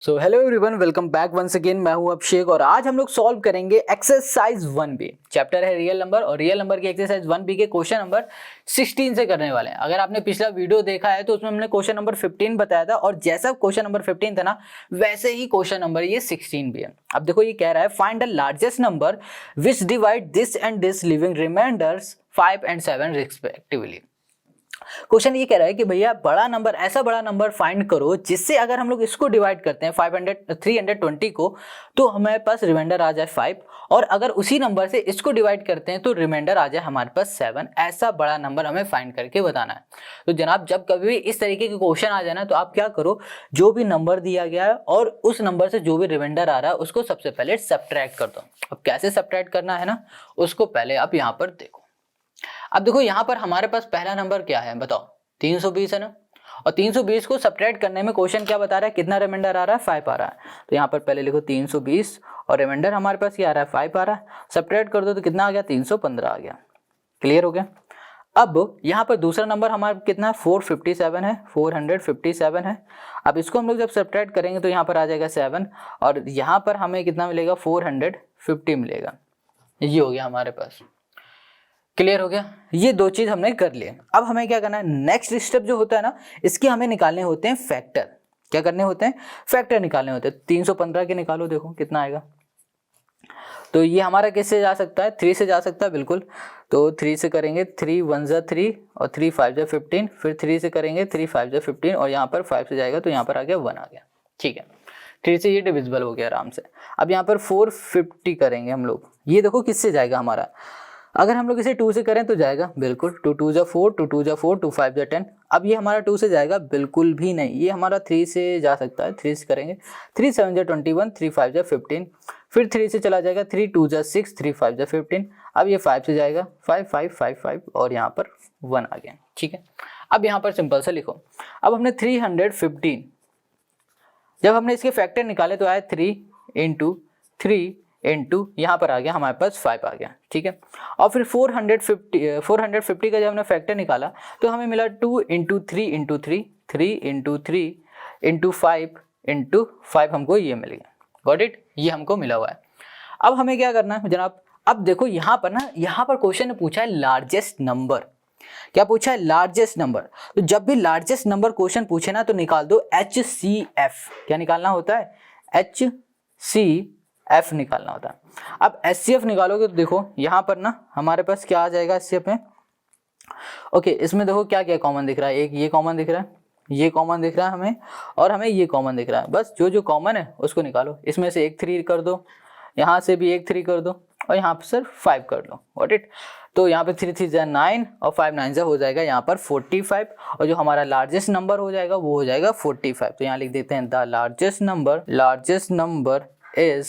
सो hello everyone, welcome back once again. मैं हूं अभिषेक और आज हम लोग सॉल्व करेंगे एक्सरसाइज 1B। चैप्टर है रियल नंबर और रियल नंबर की एक्सरसाइज 1B के क्वेश्चन नंबर 16 से करने वाले हैं। अगर आपने पिछला वीडियो देखा है तो उसमें हमने क्वेश्चन नंबर 15 बताया था और जैसा क्वेश्चन नंबर 15 था ना वैसे ही क्वेश्चन नंबर ये 16 भी है। अब देखो ये कह रहा है find the largest number which divide this and this living reminders 5 and 7 respectively. Question ये कह रहा है कि भैया बड़ा नंबर, ऐसा बड़ा नंबर फाइंड करो जिससे अगर हम लोग इसको डिवाइड करते हैं 320 को तो हमारे पास रिमाइंडर आ जाए 5 और अगर उसी नंबर से इसको डिवाइड करते हैं तो रिमाइंडर आ जाए हमारे पास 7। ऐसा बड़ा नंबर हमें फाइंड करके बताना है। तो जनाब जब कभी भी इस तरीके के क्वेश्चन आ जाए ना तो आप क्या करो, जो भी नंबर दिया गया है और उस नंबर से जो भी रिमाइंडर आ रहा है उसको सबसे पहले सब्ट्रैक्ट कर दो। अब कैसे सब्ट्रैक्ट करना है ना उसको पहले आप यहाँ पर देखो। अब देखो यहाँ पर हमारे पास पहला नंबर क्या है बताओ, 320 है ना। और 320 को सब्ट्रैक्ट करने में क्वेश्चन क्या बता रहा है, कितना रिमाइंडर आ रहा है, 5 आ रहा है। तो यहाँ पर पहले लिखो 320 और रिमाइंडर हमारे पास क्या आ रहा है, 5 आ रहा है। सब्ट्रैक्ट कर दो तो कितना आ गया, 315 आ गया। क्लियर हो गया। अब यहाँ पर दूसरा नंबर हमारा कितना है, 457 है, 457 है। अब इसको हम लोग जब सब्ट्रैक्ट करेंगे तो यहाँ पर आ जाएगा 7 और यहाँ पर हमें कितना मिलेगा, 450 मिलेगा। ये हो गया हमारे पास। क्लियर हो गया। ये दो चीज हमने कर लिए। अब हमें क्या करना है, नेक्स्ट स्टेप जो होता है ना इसके हमें निकालने होते हैं फैक्टर। क्या करने होते हैं, फैक्टर निकालने होते हैं। 315 के निकालो, देखो कितना आएगा। तो ये हमारा किससे जा सकता है, 3 से जा सकता है बिल्कुल। तो 3 से करेंगे, 3 1 जा 3 और 3 5 जा 15, फिर 3 से करेंगे 3 5 जा 15 और यहाँ पर 5 से जाएगा तो यहाँ पर आ गया 1 आ गया। ठीक है, 3 से ये डिविजिबल हो गया आराम से। अब यहाँ पर 450 करेंगे हम लोग। ये देखो किससे जाएगा हमारा, अगर हम लोग इसे 2 से करें तो जाएगा बिल्कुल, 2 2 जा 4, 2 2 जा 4, 2 5 जा 10। अब ये हमारा 2 से जाएगा बिल्कुल भी नहीं, ये हमारा 3 से जा सकता है। 3 से करेंगे, 3 7 जा 21, 3 5 जा 15, फिर 3 से चला जाएगा, 3 2 जा 6, 3 5 जा 15। अब ये 5 से जाएगा, 5 5 5 5 और यहाँ पर 1 आ गया। ठीक है, अब यहाँ पर सिंपल से लिखो। अब हमने 315 जब हमने इसके फैक्टर निकाले तो आया 3 × 3 × यहाँ पर आ गया हमारे पास 5 आ गया। ठीक है, और फिर 450 का जब हमने फैक्टर निकाला तो हमें मिला 2 × 3 × 3, 3 × 3 × 5 × 5 हमको ये मिल गया। गॉट इट, ये हमको मिला हुआ है। अब हमें क्या करना है जनाब, अब देखो यहाँ पर ना, यहाँ पर क्वेश्चन ने पूछा है लार्जेस्ट नंबर। क्या पूछा है, लार्जेस्ट नंबर। तो जब भी लार्जेस्ट नंबर क्वेश्चन पूछे ना तो निकाल दो HCF। क्या निकालना होता है, HCF निकालना होता है। अब HCF निकालोगे तो देखो यहाँ पर ना हमारे पास क्या आ जाएगा HCF में। ओके, इसमें देखो क्या क्या कॉमन दिख रहा है, एक ये कॉमन दिख रहा है, ये कॉमन दिख रहा है हमें, और हमें ये कॉमन दिख रहा है। बस जो जो कॉमन है उसको निकालो। इसमें से एक 3 कर दो, यहाँ से भी एक 3 कर दो और यहाँ पर सिर्फ 5 कर लो। Got it. तो यहाँ पे 3 3 9 और 5 9 हो जाएगा यहाँ पर 45 और जो हमारा लार्जेस्ट नंबर हो जाएगा वो हो जाएगा 45। तो यहाँ लिख देते हैं द लार्जेस्ट नंबर इज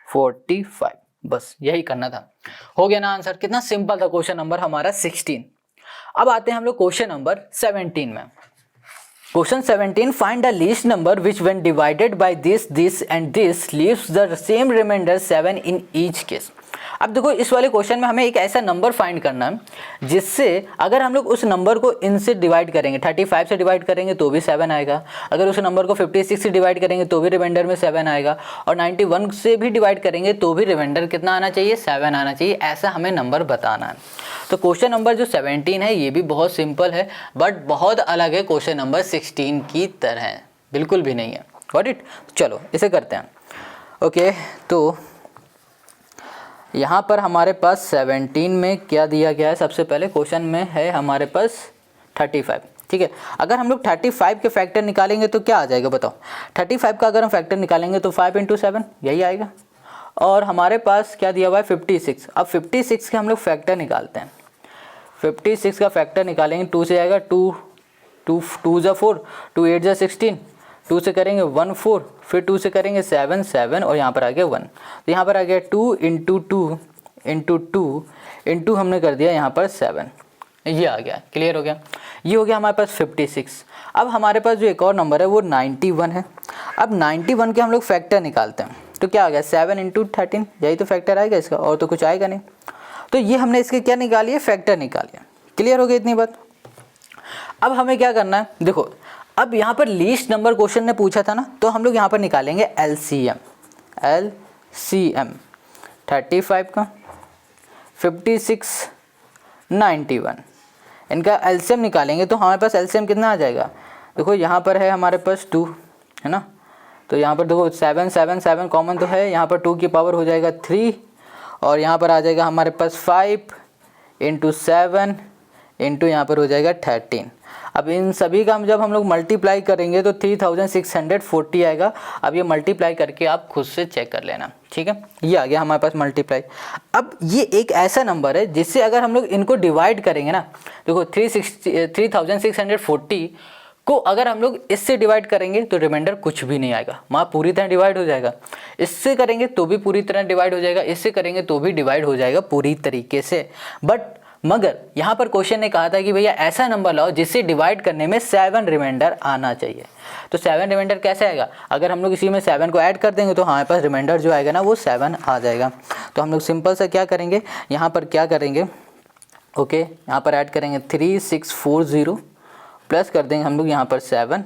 45। बस यही करना था, हो गया ना आंसर। कितना सिंपल था क्वेश्चन नंबर हमारा 16। अब आते हैं हम लोग क्वेश्चन नंबर 17 में। Question 17, find the least number which when divided by this and this leaves the same reminder 7 in each case. अब देखो इस वाले क्वेश्चन में हमें एक ऐसा नंबर फाइंड करना है जिससे अगर हम लोग उस नंबर को इनसे डिवाइड करेंगे, 35 से डिवाइड करेंगे तो भी 7 आएगा। अगर उस नंबर को 56 से डिवाइड करेंगे तो भी रिमाइंडर में 7 आएगा और 91 से भी डिवाइड करेंगे तो भी रिमाइंडर कितना आना चाहिए, 7 आना चाहिए। ऐसा हमें नंबर बताना है। तो क्वेश्चन नंबर जो 17 है ये भी बहुत सिंपल है बट बहुत अलग है क्वेश्चन नंबर 16 की तरह, बिल्कुल भी नहीं है। Got it. चलो इसे करते हैं। ओके, तो यहाँ पर हमारे पास 17 में क्या दिया गया है, सबसे पहले क्वेश्चन में है हमारे पास 35। ठीक है, अगर हम लोग 35 के फैक्टर निकालेंगे तो क्या आ जाएगा बताओ। 35 का अगर हम फैक्टर निकालेंगे तो 5 × 7 यही आएगा। और हमारे पास क्या दिया हुआ है 56। अब 56 के हम लोग फैक्टर निकालते हैं। 56 का फैक्टर निकालेंगे, 2 से आएगा 2 2 2 जा 4, 2 8 जा 16, 2 से करेंगे 1 4, फिर 2 से करेंगे 7 7 और यहाँ पर आ गया 1। तो यहाँ पर आ गया 2 × 2 × 2 इंटू हमने कर दिया यहाँ पर 7, ये आ गया। क्लियर हो गया। ये हो गया हमारे पास 56। अब हमारे पास जो एक और नंबर है वो 91 है। अब 91 के हम लोग फैक्टर निकालते हैं तो क्या आ गया 7 × 13, यही तो फैक्टर आएगा इसका, और तो कुछ आएगा नहीं। तो ये हमने इसके क्या निकाली है, फैक्टर निकालिए। क्लियर हो गया इतनी बात। अब हमें क्या करना है, देखो अब यहाँ पर लीस्ट नंबर क्वेश्चन ने पूछा था ना, तो हम लोग यहाँ पर निकालेंगे LCM 35 का 56 91, इनका LCM निकालेंगे तो हमारे पास LCM कितना आ जाएगा। देखो यहाँ पर है हमारे पास 2 है ना, तो यहाँ पर देखो 7 7 7 कॉमन तो है, यहाँ पर 2 की पावर हो जाएगा 3 और यहाँ पर आ जाएगा हमारे पास 5 × 7 इंटू यहाँ पर हो जाएगा 13। अब इन सभी का जब हम लोग मल्टीप्लाई करेंगे तो 3640 आएगा। अब ये मल्टीप्लाई करके आप खुद से चेक कर लेना, ठीक है। ये आ गया हमारे पास मल्टीप्लाई। अब ये एक ऐसा नंबर है जिससे अगर हम लोग इनको डिवाइड करेंगे ना, देखो 3640 को अगर हम लोग इससे डिवाइड करेंगे तो रिमाइंडर कुछ भी नहीं आएगा, वहाँ पूरी तरह डिवाइड हो जाएगा। इससे करेंगे तो भी पूरी तरह डिवाइड हो जाएगा, इससे करेंगे तो भी डिवाइड हो जाएगा पूरी तरीके से। मगर यहाँ पर क्वेश्चन ने कहा था कि भैया ऐसा नंबर लाओ जिससे डिवाइड करने में 7 रिमाइंडर आना चाहिए। तो 7 रिमाइंडर कैसे आएगा, अगर हम लोग इसी में 7 को ऐड कर देंगे तो हमारे पास रिमाइंडर जो आएगा ना वो 7 आ जाएगा। तो हम लोग सिंपल सा क्या करेंगे, यहाँ पर क्या करेंगे, ओके यहाँ पर ऐड करेंगे 3640 प्लस कर देंगे हम लोग यहाँ पर 7।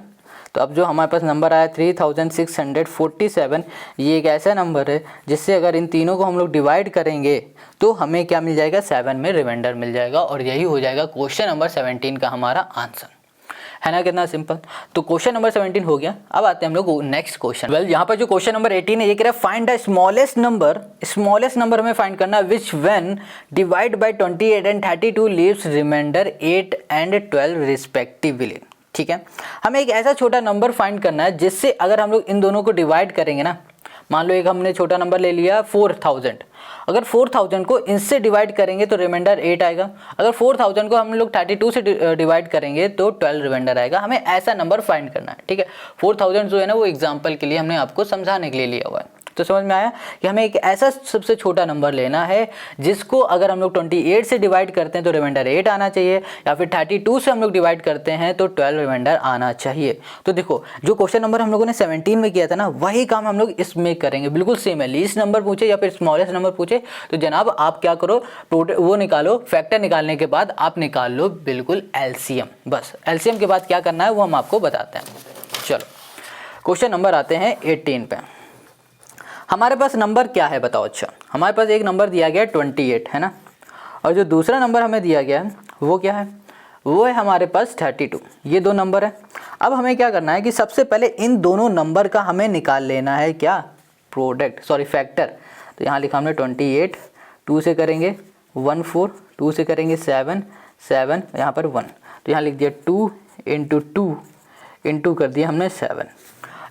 तो अब जो हमारे पास नंबर आया 3647, ये एक ऐसा नंबर है जिससे अगर इन तीनों को हम लोग डिवाइड करेंगे तो हमें क्या मिल जाएगा, 7 में रिमाइंडर मिल जाएगा और यही हो जाएगा क्वेश्चन नंबर 17 का हमारा आंसर, है ना, कितना सिंपल। तो क्वेश्चन नंबर 17 हो गया। अब आते हैं हम लोग नेक्स्ट क्वेश्चन। यहाँ पर जो क्वेश्चन नंबर 18 है ये कह रहा है फाइंड द स्मॉलेस्ट नंबर हमें फाइंड करना है which when divide by 28 and 32 leaves reminder 8 and 12 respectively. ठीक है, हमें एक ऐसा छोटा नंबर फाइंड करना है जिससे अगर हम लोग इन दोनों को डिवाइड करेंगे ना, मान लो एक हमने छोटा नंबर ले लिया 4000, अगर 4000 को इनसे डिवाइड करेंगे तो रिमाइंडर 8 आएगा, अगर 4000 को हम लोग 32 से डिवाइड करेंगे तो 12 रिमाइंडर आएगा। हमें ऐसा नंबर फाइंड करना है, ठीक है। 4000 जो है ना वो एग्जांपल के लिए हमने आपको समझाने के लिए लिया हुआ है। तो समझ में आया कि हमें एक ऐसा सबसे छोटा नंबर लेना है जिसको अगर हम लोग 28 से डिवाइड करते हैं तो रिमाइंडर 8 आना चाहिए, या फिर 32 से हम लोग डिवाइड करते हैं तो 12 रिमाइंडर आना चाहिए। तो देखो जो क्वेश्चन नंबर हम लोगों ने 17 में किया था ना वही काम हम लोग इसमें करेंगे, बिल्कुल सेम है। लीस्ट नंबर पूछे या फिर स्मॉलेस्ट नंबर पूछे तो जनाब आप क्या करो, वो निकालो, फैक्टर निकालने के बाद आप निकाल लो बिल्कुल एलसीएम। बस एलसीएम के बाद क्या करना है वो हम आपको बताते हैं। चलो क्वेश्चन नंबर आते हैं 18 पे। हमारे पास नंबर क्या है बताओ। अच्छा हमारे पास एक नंबर दिया गया है 28, है ना, और जो दूसरा नंबर हमें दिया गया है वो क्या है, वो है हमारे पास 32। ये दो नंबर है। अब हमें क्या करना है कि सबसे पहले इन दोनों नंबर का हमें निकाल लेना है क्या, फैक्टर। तो यहाँ लिखा हमने 28, 2 से करेंगे 14, 2 से करेंगे 7, 7 यहाँ पर 1, तो यहाँ लिख दिया 2 × 2 इंटू कर दिया हमने 7,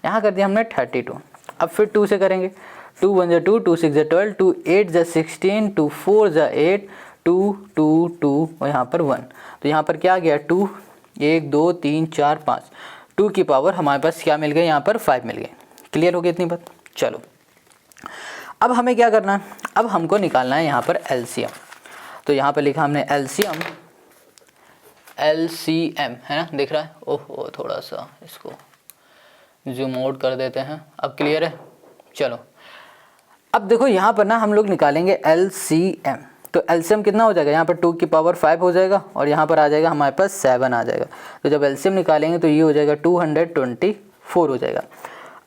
यहाँ कर दिया हमने 32। अब फिर 2 से करेंगे, 2 1 2, 2 6 12, 2 8 16, 2 4 8, 2 2 2 और यहाँ पर 1, तो यहाँ पर क्या आ गया 2, 1 2 3 4 5, 2 की पावर हमारे पास क्या मिल गई, यहाँ पर 5 मिल गए। क्लियर हो गई इतनी बात। चलो अब हमें क्या करना है, अब हमको निकालना है यहाँ पर एलसीएम। तो यहाँ पर लिखा हमने एलसीएम है ना, दिख रहा है, ओहो थोड़ा सा इसको जूम आउट कर देते हैं। अब क्लियर है। चलो अब देखो यहाँ पर ना हम लोग निकालेंगे एलसीएम। तो एलसीएम कितना हो जाएगा, यहाँ पर 2 की पावर 5 हो जाएगा और यहाँ पर आ जाएगा हमारे पास 7 आ जाएगा। तो जब एलसीएम निकालेंगे तो ये हो जाएगा 224 हो जाएगा।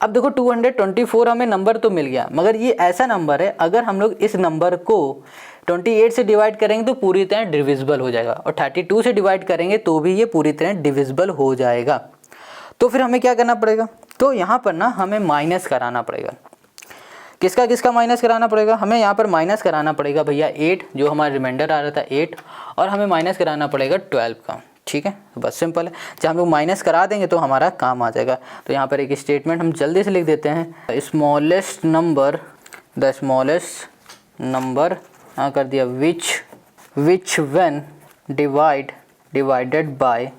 अब देखो 224 हमें नंबर तो मिल गया, मगर ये ऐसा नंबर है अगर हम लोग इस नंबर को 28 से डिवाइड करेंगे तो पूरी तरह डिविजिबल हो जाएगा, और 32 से डिवाइड करेंगे तो भी ये पूरी तरह डिविजिबल हो जाएगा। तो फिर हमें क्या करना पड़ेगा, तो यहाँ पर ना हमें माइनस कराना पड़ेगा। किसका किसका माइनस कराना पड़ेगा, हमें यहाँ पर माइनस कराना पड़ेगा भैया 8, जो हमारा रिमाइंडर आ रहा था 8, और हमें माइनस कराना पड़ेगा 12 का। ठीक है, बस सिंपल है, जब हम लोग माइनस करा देंगे तो हमारा काम आ जाएगा। तो यहाँ पर एक स्टेटमेंट हम जल्दी से लिख देते हैं, द स्मॉलेस्ट नंबर यहाँ कर दिया विच व्हेन डिवाइडेड बाय,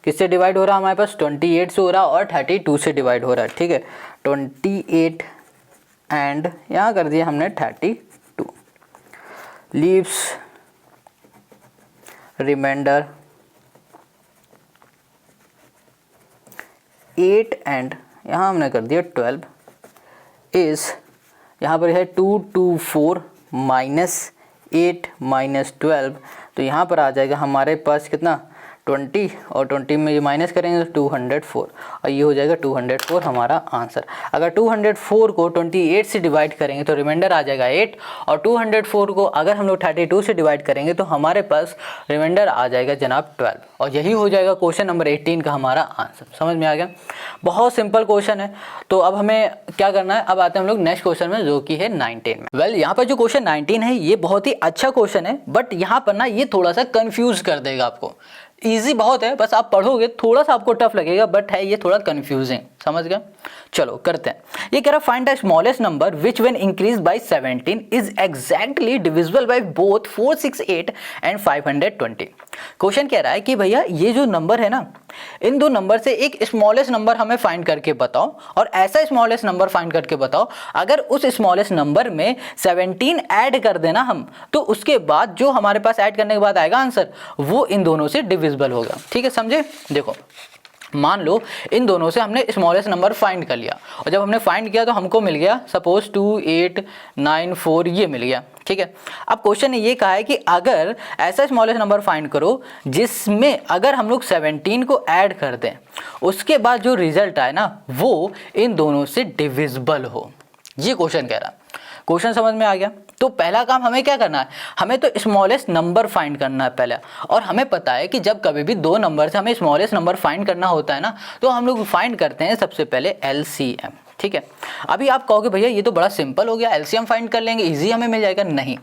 किससे डिवाइड हो रहा है हमारे पास 28 से हो रहा है और 32 से डिवाइड हो रहा है। ठीक है, 28 एंड यहाँ कर दिया हमने 32, लीव्स रिमाइंडर 8 एंड यहाँ हमने कर दिया 12 इज, यहाँ पर है 224 -8 -12, तो यहाँ पर आ जाएगा हमारे पास कितना 20 और 20 में ये माइनस करेंगे तो 204 और ये हो जाएगा 204 हमारा आंसर। अगर 204 को 28 से डिवाइड करेंगे तो रिमाइंडर आ जाएगा 8 और 204 को अगर हम लोग 32 से डिवाइड करेंगे तो हमारे पास रिमाइंडर आ जाएगा जनाब 12 और यही हो जाएगा क्वेश्चन नंबर 18 का हमारा आंसर। समझ में आ गया? बहुत सिंपल क्वेश्चन है। तो अब हमें क्या करना है, अब आते हैं हम लोग नेक्स्ट क्वेश्चन में जो कि है 19 में। वेल यहाँ पर जो क्वेश्चन 19 है ये बहुत ही अच्छा क्वेश्चन है, बट यहाँ पर ना ये थोड़ा सा कंफ्यूज कर देगा आपको। इजी बहुत है, बस आप पढ़ोगे थोड़ा सा आपको टफ लगेगा, बट है ये थोड़ा कंफ्यूजिंग। समझ गए? चलो करते हैं। ये कह रहा find the smallest number which when increase by 17 is exactly divisible by both 468 and 520। Question कह रहा है कि भैया ये जो नंबर है ना, इन दो नंबर से एक स्मॉलेस्ट नंबर हमें फाइंड करके बताओ और ऐसा स्मॉलेस्ट नंबर फाइंड करके बताओ अगर उस स्मॉलेस्ट नंबर में 17 ऐड कर देना हम, तो उसके बाद जो हमारे पास ऐड करने के बाद आएगा आंसर वो इन दोनों से डिविजिबल होगा। ठीक है, समझे? देखो मान लो इन दोनों से हमने स्मॉलेस्ट नंबर फाइंड कर लिया और जब हमने फाइंड किया तो हमको मिल गया सपोज 2894 ये मिल गया। ठीक है, अब क्वेश्चन ने ये कहा है कि अगर ऐसा स्मॉलेस्ट नंबर फाइंड करो जिसमें अगर हम लोग 17 को ऐड कर दें उसके बाद जो रिजल्ट आए ना वो इन दोनों से डिविजिबल हो। ये क्वेश्चन कह रहा है। क्वेश्चन समझ में आ गया? तो पहला काम हमें क्या करना है, हमें तो स्मॉलेस्ट नंबर फाइंड करना है पहले। और हमें पता है कि जब कभी भी दो नंबर से हमें स्मॉलेस्ट नंबर फाइंड करना होता है ना, तो हम लोग फाइंड करते हैं सबसे पहले LCM। ठीक है, अभी आप कहोगे भैया ये तो बड़ा सिंपल हो गया, LCM फाइंड कर लेंगे, इजी हमें मिल जाएगा। नहीं,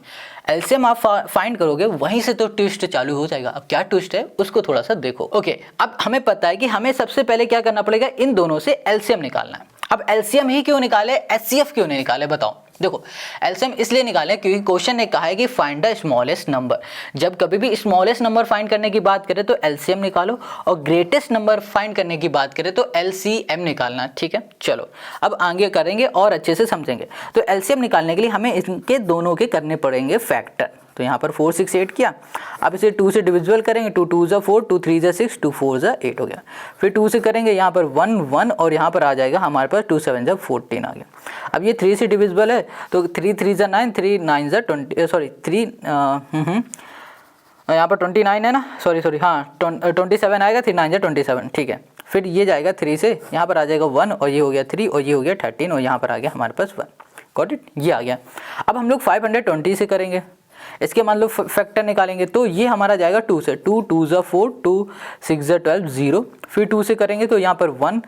LCM आप फाइंड करोगे वहीं से तो ट्विस्ट चालू हो जाएगा। अब क्या ट्विस्ट है उसको थोड़ा सा देखो। ओके, अब हमें पता है कि हमें सबसे पहले क्या करना पड़ेगा, इन दोनों से LCM निकालना है। अब LCM ही क्यों निकाले, HCF क्यों नहीं निकाले, बताओ। देखो LCM इसलिए निकाले क्योंकि क्वेश्चन ने कहा है कि फाइंड द स्मॉलेस्ट नंबर। जब कभी भी स्मॉलेस्ट नंबर फाइंड करने की बात करें तो LCM निकालो और ग्रेटेस्ट नंबर फाइंड करने की बात करें तो LCM निकालना। ठीक है, चलो अब आगे करेंगे और अच्छे से समझेंगे। तो LCM निकालने के लिए हमें इनके दोनों के करने पड़ेंगे फैक्टर। तो यहाँ पर 468 किया, अब इसे 2 से डिविजिबल करेंगे, 2 2 = 4, 2 3 = 6, 2 4 = 8 हो गया। फिर 2 से करेंगे यहाँ पर 1 1 और यहाँ पर आ जाएगा हमारे पास 2 7 = 14 आ गया। अब ये 3 से डिविजिबल है तो 3 3 = 9, 3 9 = 20, सॉरी 3 यहाँ पर 29 है ना, सॉरी हाँ 27 आएगा, 3 9 = 27। ठीक है, फिर ये जाएगा 3 से, यहाँ पर आ जाएगा 1 और ये हो गया 3 और ये हो गया 13 और यहाँ पर आ गया हमारे पास 1। गॉट इट, ये आ गया। अब हम लोग 520 से करेंगे, इसके मान लो फैक्टर निकालेंगे तो ये हमारा जाएगा 2 से, 2 2 = 4, 2 6 = 12, 0। फिर 2 से करेंगे तो यहाँ पर 1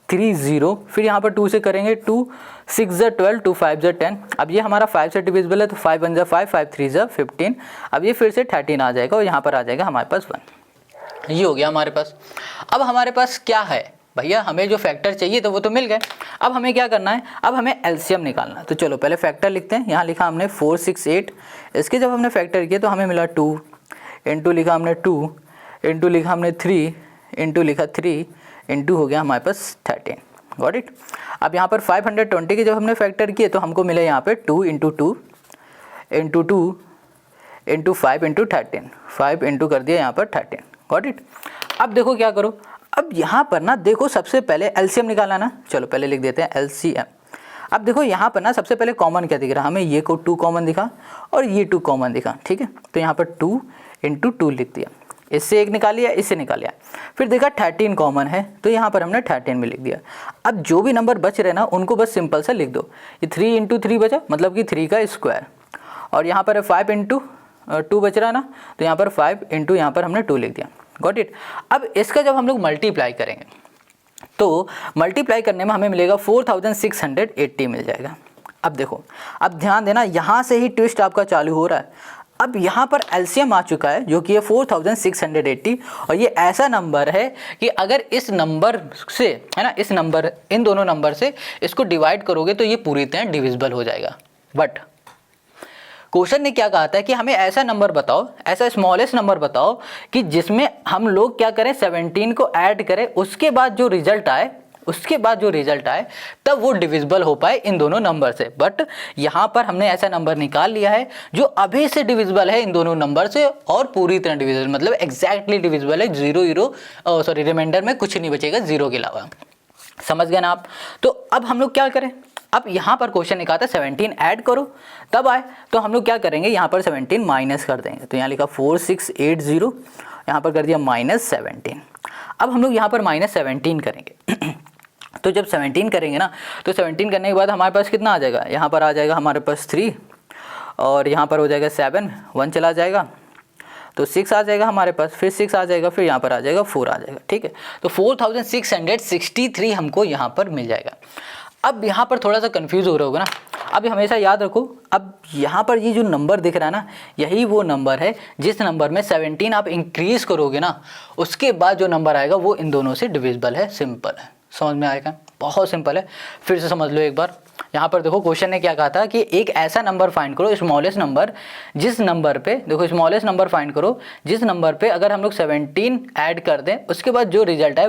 3 0, फिर यहाँ पर 2 से करेंगे 2 6 = 12, 2 5 = 10। अब ये हमारा 5 से डिविजिबल है तो 5 1 = 5, 5 3 = 15। अब ये फिर से 13 आ जाएगा और यहाँ पर आ जाएगा हमारे पास 1। ये हो गया हमारे पास। अब हमारे पास क्या है भैया, हमें जो फैक्टर चाहिए तो वो तो मिल गए। अब हमें क्या करना है, अब हमें LCM निकालना है। तो चलो पहले फैक्टर लिखते हैं। यहाँ लिखा हमने 468, इसके जब हमने फैक्टर किया तो हमें मिला 2, इंटू लिखा हमने 2, इंटू लिखा हमने 3, इंटू लिखा 3, इंटू हो गया हमारे पास 13। Got it. अब यहाँ पर 520 के जब हमने फैक्टर किए तो हमको मिला यहाँ पे 2 into 2 into 2 into 5 into 13, 5 into कर दिया यहाँ पर 13। Got it. अब देखो क्या करो, अब यहाँ पर ना देखो सबसे पहले LCM निकालना ना, चलो पहले लिख देते हैं LCM। अब देखो यहाँ पर ना सबसे पहले कॉमन क्या दिख रहा है हमें, ये को 2 कॉमन दिखा और ये 2 कॉमन दिखा। ठीक है, तो यहाँ पर 2 इंटू 2 लिख दिया, इससे एक निकाल लिया, इससे निकाल लिया। फिर देखा 13 कॉमन है तो यहाँ पर हमने 13 में लिख दिया। अब जो भी नंबर बच रहे ना उनको बस सिंपल सा लिख दो। ये 3 इंटू 3 बचा, मतलब कि 3 का स्क्वायर, और यहाँ पर 5 इंटू 2 बच रहा ना, तो यहाँ पर 5 इंटू यहाँ पर हमने 2 लिख दिया। Got it. अब इसका जब हम लोग मल्टीप्लाई करेंगे तो मल्टीप्लाई करने में हमें मिलेगा 4680 मिल जाएगा। अब देखो, अब ध्यान देना, यहाँ से ही ट्विस्ट आपका चालू हो रहा है। अब यहाँ पर LCM आ चुका है जो कि है 4680 और ये ऐसा नंबर है कि अगर इस नंबर से, है ना, इस नंबर, इन दोनों नंबर से इसको डिवाइड करोगे तो ये पूरी तरह डिविजिबल हो जाएगा। बट क्वेश्चन ने क्या कहा था कि हमें ऐसा नंबर बताओ, ऐसा स्मॉलेस्ट नंबर बताओ कि जिसमें हम लोग क्या करें, 17 को ऐड करें, उसके बाद जो रिजल्ट आए तब वो डिविजिबल हो पाए इन दोनों नंबर से। बट यहाँ पर हमने ऐसा नंबर निकाल लिया है जो अभी से डिविजिबल है इन दोनों नंबर से और पूरी तरह डिविजिबल, मतलब एग्जैक्टली डिविजिबल है। रिमाइंडर में कुछ नहीं बचेगा 0 के अलावा। समझ गए ना आप। तो अब हम लोग क्या करें, अब यहाँ पर क्वेश्चन लिखा था 17 ऐड करो तब आए, तो हम लोग क्या करेंगे, यहाँ पर 17 माइनस कर देंगे। तो यहाँ लिखा 4680 यहाँ पर कर दिया -17। अब हम लोग यहाँ पर -17 करेंगे तो जब 17 करेंगे ना, तो 17 करने के बाद हमारे पास कितना आ जाएगा, यहाँ पर आ जाएगा हमारे पास 3 और यहाँ पर हो जाएगा 7, 1 चला जाएगा तो 6 आ जाएगा हमारे पास, फिर 6 आ जाएगा, फिर यहाँ पर आ जाएगा 4 आ जाएगा। ठीक है, तो 4663 हमको यहाँ पर मिल जाएगा। अब यहाँ पर थोड़ा सा कंफ्यूज हो रहा होगा ना, अब हमेशा याद रखो, अब यहाँ पर ये जो नंबर दिख रहा है ना, यही वो नंबर है जिस नंबर में 17 आप इंक्रीज करोगे ना, उसके बाद जो नंबर आएगा वो इन दोनों से डिविजिबल है। सिंपल है, समझ में आएगा, बहुत सिंपल है। फिर से समझ लो एक बार, यहाँ पर देखो क्वेश्चन ने क्या कहा था कि एक ऐसा नंबर फाइंड करो, स्मॉलेस्ट नंबर, जिस नंबर पे, देखो स्मॉलेस्ट नंबर फाइंड करो जिस नंबर पे अगर हम लोग 17 ऐड कर दें उसके बाद जो रिजल्ट है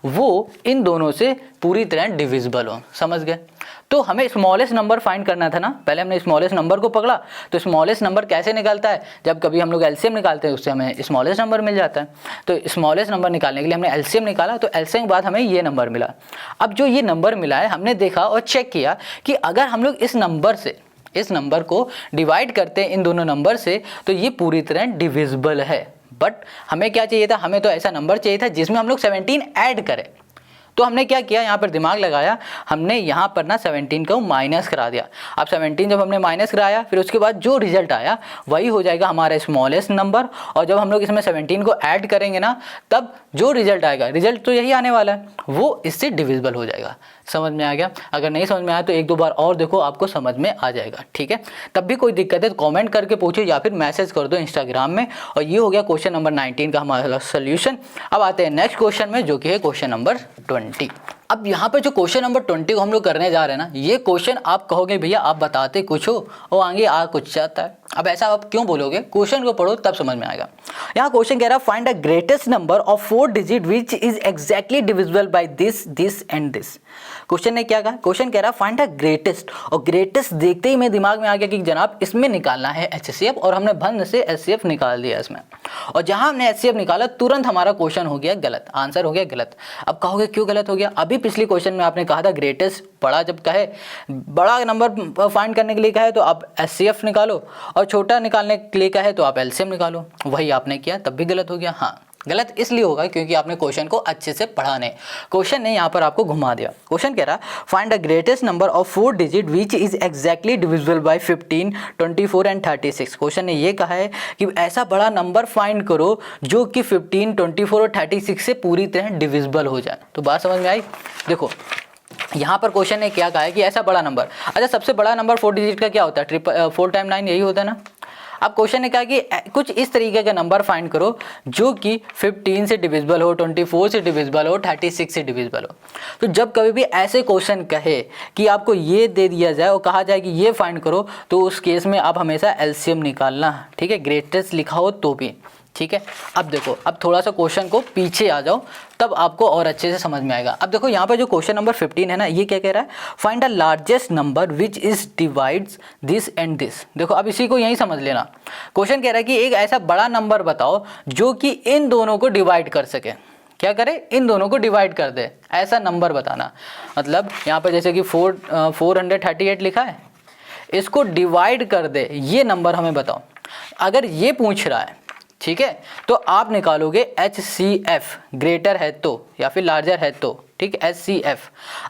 वो इन दोनों से पूरी तरह डिविजिबल हो। समझ गए? तो हमें स्मॉलेस्ट नंबर फाइंड करना था ना, पहले हमने स्मॉलेस्ट नंबर को पकड़ा। तो स्मॉलेस्ट नंबर कैसे निकलता है, जब कभी हम लोग एलसीएम निकालते हैं उससे हमें स्मॉलेस्ट नंबर मिल जाता है। तो स्मॉलेस्ट नंबर निकालने के लिए हमने एलसीएम निकाला, तो एलसीएम के बाद हमें ये नंबर मिला। अब जो ये नंबर मिला है, हमने देखा और चेक किया कि अगर हम लोग इस नंबर को डिवाइड करते हैं इन दोनों नंबर से, तो ये पूरी तरह डिविजिबल है। बट हमें क्या चाहिए था, हमें तो ऐसा नंबर चाहिए था जिसमें हम लोग 17 ऐड करें। तो हमने क्या किया, यहाँ पर दिमाग लगाया, हमने यहाँ पर ना 17 को माइनस करा दिया। अब 17 जब हमने माइनस कराया, फिर उसके बाद जो रिजल्ट आया वही हो जाएगा हमारा स्मॉलेस्ट नंबर। और जब हम लोग इसमें 17 को ऐड करेंगे ना, तब जो रिजल्ट आएगा, रिजल्ट तो यही आने वाला है, वो इससे डिविजिबल हो जाएगा। समझ में आ गया? अगर नहीं समझ में आया तो एक दो बार और देखो, आपको समझ में आ जाएगा। ठीक है, तब भी कोई दिक्कत है तो कमेंट करके पूछो या फिर मैसेज कर दो इंस्टाग्राम में। और ये हो गया क्वेश्चन नंबर 19 का हमारा सोल्यूशन। अब आते हैं नेक्स्ट क्वेश्चन में, जो कि है क्वेश्चन नंबर 20। अब यहाँ पर जो क्वेश्चन नंबर 20 को हम लोग करने जा रहे हैं ना, ये क्वेश्चन आप कहोगे भैया आप बताते कुछ हो और आगे आ कुछ जाता है। अब ऐसा आप क्यों बोलोगे, क्वेश्चन को पढ़ो तब समझ में आएगा। यहाँ क्वेश्चन कह रहा है find the greatest number of 4 digit which is exactly divisible by this this and this. Question ने क्या कहा, क्वेश्चन कह रहा है फाइंड द ग्रेटेस्ट, और ग्रेटेस्ट देखते ही मेरे दिमाग में आ गया कि जनाब इसमें निकालना है एचसीएफ, और हमने भंग से एचसीएफ निकाल दिया इसमें। और जहां हमने एचसीएफ निकाला तुरंत हमारा क्वेश्चन हो गया गलत, आंसर हो गया गलत। अब कहोगे क्यों गलत हो गया, अभी पिछली क्वेश्चन में आपने कहा था ग्रेटेस्ट, बड़ा जब कहे, बड़ा नंबर फाइंड करने के लिए कहे तो आप एचसीएफ निकालो, और छोटा निकालने के लिए कहे तो आप एलसीएम निकालो। वही आपने किया, तब भी गलत हो गया। हाँ, गलत इसलिए होगा क्योंकि आपने क्वेश्चन को अच्छे से पढ़ा नहीं, क्वेश्चन ने यहाँ पर आपको घुमा दिया। क्वेश्चन कह रहा है find the greatest number of 4 digit which is exactly divisible by 15, 24 and 36। Question ने ये कहा है कि ऐसा बड़ा नंबर फाइंड करो जो कि 15, 24 और 36 से पूरी तरह डिविजिबल हो जाए। तो बात समझ में आई? देखो यहाँ पर क्वेश्चन ने क्या कहा है कि ऐसा बड़ा नंबर, अच्छा सबसे बड़ा नंबर 4 डिजिट का क्या होता है, 4 टाइम 9 यही होता है ना। अब क्वेश्चन ने कहा कि कुछ इस तरीके का नंबर फाइंड करो जो कि 15 से डिविजिबल हो, 24 से डिविजिबल हो, 36 से डिविजिबल हो। तो जब कभी भी ऐसे क्वेश्चन कहे कि आपको ये दे दिया जाए और कहा जाए कि ये फाइंड करो, तो उस केस में आप हमेशा एलसीएम निकालना। ठीक है, ग्रेटेस्ट लिखा हो तो भी। ठीक है, अब देखो, अब थोड़ा सा क्वेश्चन को पीछे आ जाओ, तब आपको और अच्छे से समझ में आएगा। अब देखो यहाँ पर जो क्वेश्चन नंबर 15 है ना, ये क्या कह रहा है, find the largest number which is divides this and this. देखो अब इसी को यही समझ लेना। क्वेश्चन कह रहा है कि एक ऐसा बड़ा नंबर बताओ जो कि इन दोनों को डिवाइड कर सके। क्या करे, इन दोनों को डिवाइड कर दे, ऐसा नंबर बताना। मतलब यहाँ पर जैसे कि 438 लिखा है, इसको डिवाइड कर दे, ये नंबर हमें बताओ। अगर ये पूछ रहा है, ठीक है, तो आप निकालोगे HCF, ग्रेटर है तो या फिर लार्जर है तो। ठीक है, HCF।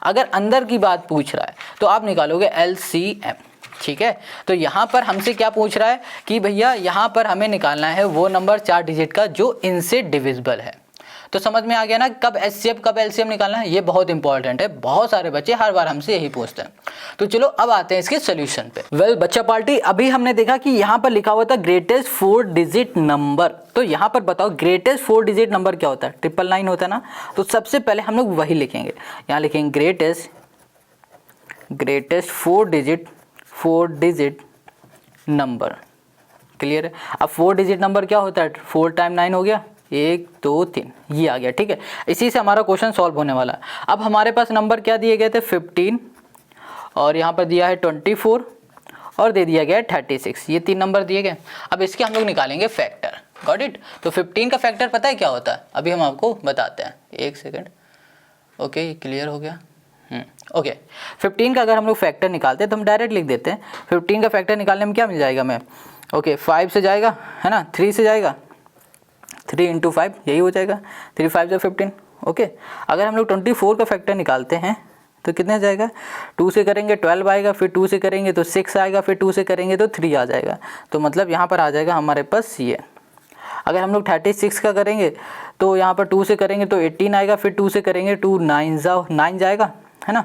अगर अंदर की बात पूछ रहा है तो आप निकालोगे LCM। ठीक है, तो यहाँ पर हमसे क्या पूछ रहा है कि भैया यहाँ पर हमें निकालना है वो नंबर 4 डिजिट का जो इनसे डिविजिबल है। तो समझ में आ गया ना, कब HCF कब LCM निकालना है, ये बहुत इंपॉर्टेंट है। बहुत सारे बच्चे हर बार हमसे यही पूछते हैं। तो चलो अब आते हैं इसके सोल्यूशन पे। वेल बच्चा पार्टी, अभी हमने देखा कि यहाँ पर लिखा हुआ था ग्रेटेस्ट 4 डिजिट नंबर। तो यहाँ पर बताओ ग्रेटेस्ट 4 डिजिट नंबर क्या होता है, 999 होता है ना। तो सबसे पहले हम लोग वही लिखेंगे, यहाँ लिखेंगे ग्रेटेस्ट 4 डिजिट नंबर। क्लियर है? अब 4 डिजिट नंबर क्या होता है, 4 टाइम 9 हो गया, 1 2 3, ये आ गया। ठीक है, इसी से हमारा क्वेश्चन सॉल्व होने वाला है। अब हमारे पास नंबर क्या दिए गए थे, 15, और यहाँ पर दिया है 24 और दे दिया गया है 36, ये 3 नंबर दिए गए। अब इसके हम लोग निकालेंगे फैक्टर। Got it? तो 15 का फैक्टर पता है क्या होता है, अभी हम आपको बताते हैं, एक सेकेंड। ओके, क्लियर हो गया। ओके, 15 का अगर हम लोग फैक्टर निकालते हैं तो हम डायरेक्ट लिख देते हैं। 15 का फैक्टर निकालने में क्या मिल जाएगा हमें, ओके 5 से जाएगा है ना, 3 से जाएगा, 3 इंटू 5 यही हो जाएगा, 3 5 जो 15। ओके, अगर हम लोग 24 का फैक्टर निकालते हैं तो कितने जाएगा, 2 से करेंगे 12 आएगा, फिर 2 से करेंगे तो 6 आएगा, फिर 2 से करेंगे तो 3 आ जाएगा। तो मतलब यहाँ पर आ जाएगा हमारे पास ये। अगर हम लोग 36 का करेंगे तो यहाँ पर 2 से करेंगे तो 18 आएगा, फिर 2 से करेंगे 2 9 जाएगा, है ना,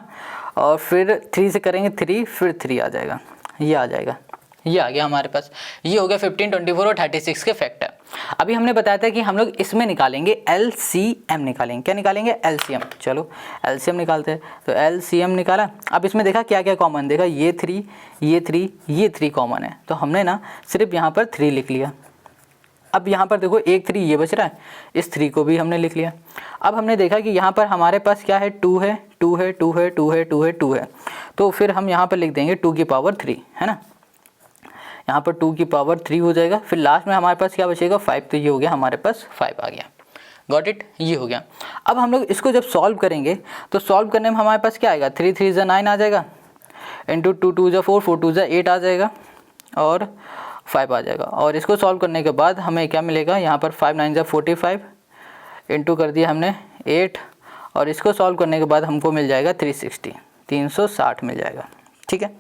और फिर 3 से करेंगे 3, फिर 3 आ जाएगा, ये आ जाएगा, ये आ गया हमारे पास। ये हो गया 15, 24 और 36 के फैक्टर। अभी हमने बताया था कि हम लोग इसमें निकालेंगे LCM निकालेंगे। क्या निकालेंगे, LCM। चलो LCM निकालते हैं। तो LCM निकाला। अब इसमें देखा क्या क्या कॉमन, देखा ये 3, ये 3, ये 3 कॉमन है, तो हमने ना सिर्फ यहाँ पर 3 लिख लिया। अब यहाँ पर देखो एक 3 ये बच रहा है, इस 3 को भी हमने लिख लिया। अब हमने देखा कि यहाँ पर हमारे पास क्या है, 2 है, 2 है, 2 है, 2 है, 2 है, 2 है, तो फिर हम यहाँ पर लिख देंगे 2 की पावर 3, है ना, यहाँ पर 2 की पावर 3 हो जाएगा। फिर लास्ट में हमारे पास क्या बचेगा, 5, तो ये हो गया हमारे पास 5 आ गया। गॉट इट, ये हो गया। अब हम लोग इसको जब सॉल्व करेंगे तो सॉल्व करने में हमारे पास क्या आएगा, 3 3 9 आ जाएगा, इंटू 2 2 4, 4 2 8 आ जाएगा, और 5 आ जाएगा। और इसको सॉल्व करने के बाद हमें क्या मिलेगा, यहाँ पर 5 9 45, इंटू कर दिया हमने 8, और इसको सॉल्व करने के बाद हमको मिल जाएगा 360, 360 मिल जाएगा। ठीक है,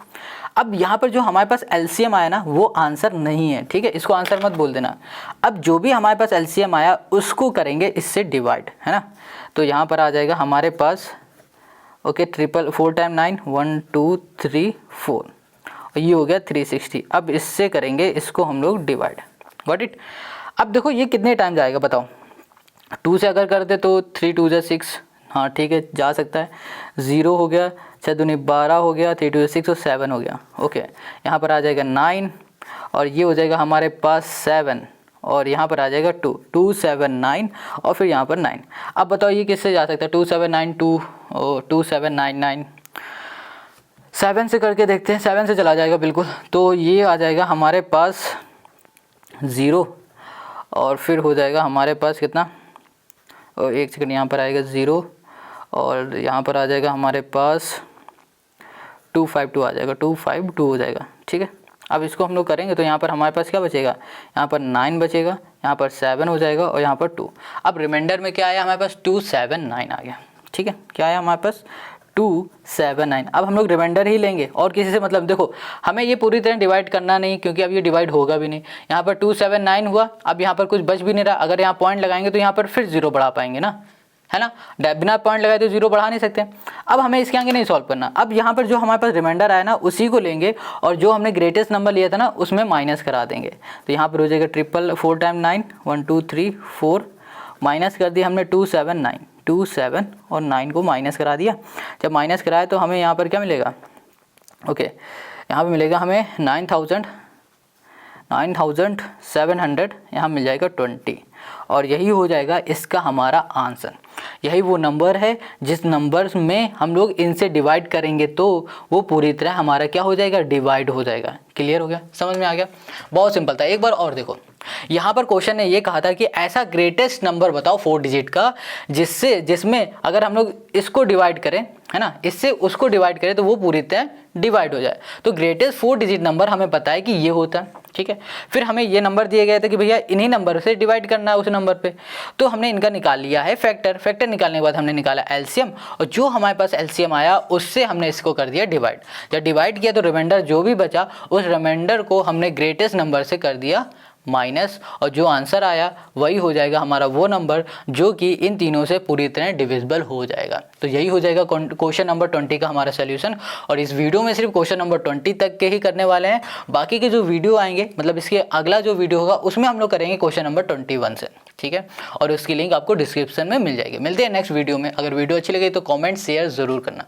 अब यहाँ पर जो हमारे पास LCM आया ना वो आंसर नहीं है, ठीक है, इसको आंसर मत बोल देना। अब जो भी हमारे पास LCM आया उसको करेंगे इससे डिवाइड, है ना, तो यहाँ पर आ जाएगा हमारे पास, ओके, 4 टाइम 9, 1 2 3 4, और ये हो गया 360। अब इससे करेंगे इसको हम लोग डिवाइड। Got it. अब देखो ये कितने टाइम जाएगा बताओ, 2 से अगर करते तो 3 2 6, हाँ ठीक है जा सकता है, 0 हो गया, 6 दूनी 12 हो गया, 3 2 6 और 7 हो गया। ओके, यहाँ पर आ जाएगा 9, और ये हो जाएगा हमारे पास 7, और यहाँ पर आ जाएगा 2 2 7 9, और फिर यहाँ पर 9। अब बताओ ये किससे जा सकता है, 2 7 9 2 2 7 9 9, 7 से करके देखते हैं, 7 से चला जाएगा बिल्कुल, तो ये आ जाएगा हमारे पास 0, और फिर हो जाएगा हमारे पास कितना, और 1 सेकंड, यहाँ पर आएगा 0, और यहाँ पर आ जाएगा हमारे पास 252 आ जाएगा, 252 हो जाएगा। ठीक है, अब इसको हम लोग करेंगे तो यहाँ पर हमारे पास क्या बचेगा, यहाँ पर 9 बचेगा, यहाँ पर 7 हो जाएगा, और यहाँ पर 2। अब रिमाइंडर में क्या आया हमारे पास, 279 आ गया। ठीक है, क्या आया हमारे पास, 279। अब हम लोग रिमाइंडर ही लेंगे और किसी से मतलब, देखो हमें ये पूरी तरह डिवाइड करना नहीं, क्योंकि अब ये डिवाइड होगा भी नहीं। यहाँ पर 279 हुआ, अब यहाँ पर कुछ बच भी नहीं रहा, अगर यहाँ पॉइंट लगाएंगे तो यहाँ पर फिर 0 बढ़ा पाएंगे ना, है ना, बिना पॉइंट लगाए तो 0 बढ़ा नहीं सकते। अब हमें इसके आगे नहीं सॉल्व करना, अब यहाँ पर जो हमारे पास रिमाइंडर आया ना उसी को लेंगे, और जो हमने ग्रेटेस्ट नंबर लिया था ना उसमें माइनस करा देंगे। तो यहाँ पर हो जाएगा 4 टाइम 9, 1 2 3 4, माइनस कर दिया हमने 279, 2 7 और 9 को माइनस करा दिया। जब माइनस कराया तो हमें यहाँ पर क्या मिलेगा, ओके, यहाँ पर मिलेगा हमें 9700, यहाँ मिल जाएगा 20, और यही हो जाएगा इसका हमारा आंसर। यही वो नंबर है जिस नंबर्स में हम लोग इनसे डिवाइड करेंगे तो वो पूरी तरह हमारा क्या हो जाएगा, डिवाइड हो जाएगा। क्लियर हो गया, समझ में आ गया, बहुत सिंपल था। एक बार और देखो, यहाँ पर क्वेश्चन ने ये कहा था कि ऐसा ग्रेटेस्ट नंबर बताओ 4 डिजिट का जिसमें अगर हम लोग इसको डिवाइड करें, है ना, इससे उसको डिवाइड करें तो वो पूरी तरह डिवाइड हो जाए। तो ग्रेटेस्ट 4 डिजिट नंबर हमें पता है कि ये होता है। ठीक है, फिर हमें ये नंबर दिए गए थे कि भैया इन्हीं नंबर से डिवाइड करना है उस नंबर पे, तो हमने इनका निकाल लिया है फैक्टर। फैक्टर निकालने के बाद हमने निकाला LCM, और जो हमारे पास LCM आया उससे हमने इसको कर दिया डिवाइड। जब डिवाइड किया तो रिमाइंडर जो भी बचा उस रिमाइंडर को हमने ग्रेटेस्ट नंबर से कर दिया माइनस, और जो आंसर आया वही हो जाएगा हमारा वो नंबर जो कि इन तीनों से पूरी तरह डिविजिबल हो जाएगा। तो यही हो जाएगा क्वेश्चन नंबर 20 का हमारा सोल्यूशन। और इस वीडियो में सिर्फ क्वेश्चन नंबर 20 तक के ही करने वाले हैं, बाकी के जो वीडियो आएंगे, मतलब इसके अगला जो वीडियो होगा उसमें हम लोग करेंगे क्वेश्चन नंबर 21 से। ठीक है, और उसकी लिंक आपको डिस्क्रिप्शन में मिल जाएगी। मिलते हैं नेक्स्ट वीडियो में। अगर वीडियो अच्छी लगी तो कॉमेंट शेयर ज़रूर करना।